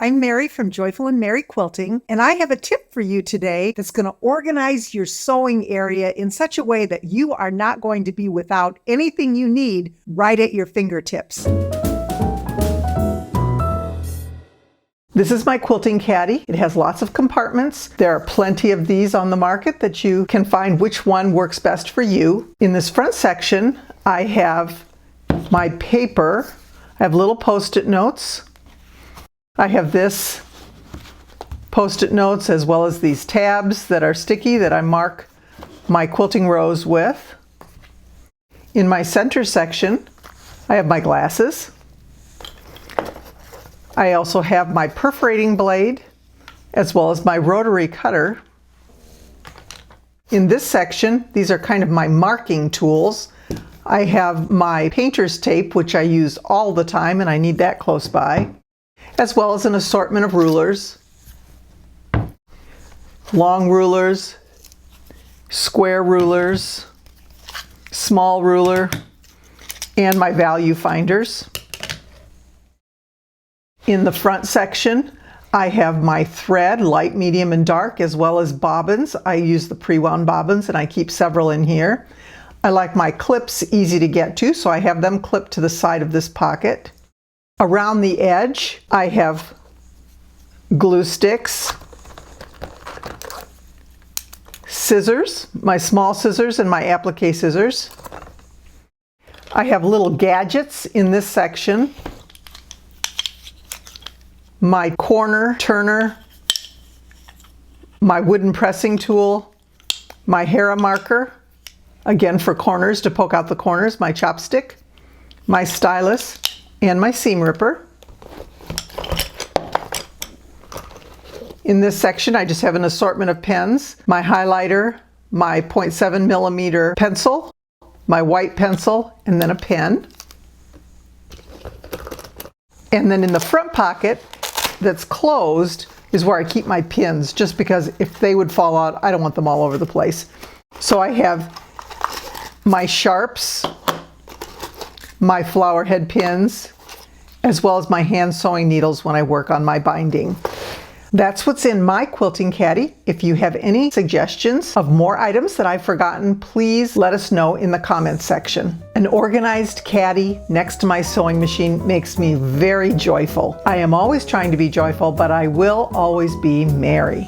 I'm Mary from Joyful and Mary Quilting, and I have a tip for you today that's going to organize your sewing area in such a way that you are not going to be without anything you need right at your fingertips. This is my Quilting Caddy. It has lots of compartments. There are plenty of these on the market that you can find which one works best for you. In this front section, I have my paper. I have little post-it notes. I have this post-it notes as well as these tabs that are sticky that I mark my quilting rows with. In my center section, I have my glasses. I also have my perforating blade as well as my rotary cutter. In this section, these are kind of my marking tools. I have my painter's tape, which I use all the time, and I need that close by, as well as an assortment of rulers, long rulers, square rulers, small ruler, and my value finders. In the front section, I have my thread, light, medium, and dark, as well as bobbins. I use the pre-wound bobbins, and I keep several in here. I like my clips easy to get to, so I have them clipped to the side of this pocket. Around the edge, I have glue sticks, scissors, my small scissors and my applique scissors. I have little gadgets in this section. My corner turner, my wooden pressing tool, my Hera marker, again for corners to poke out the corners, my chopstick, my stylus, and my seam ripper. In this section, I just have an assortment of pens, my highlighter, my 0.7 millimeter pencil, my white pencil, and then a pen. And then in the front pocket that's closed is where I keep my pins, just because if they would fall out, I don't want them all over the place. So I have my sharps, my flower head pins, as well as my hand sewing needles when I work on my binding. That's what's in my Quilting Caddy. If you have any suggestions of more items that I've forgotten, please let us know in the comments section. An organized caddy next to my sewing machine makes me very joyful. I am always trying to be joyful, but I will always be Mary.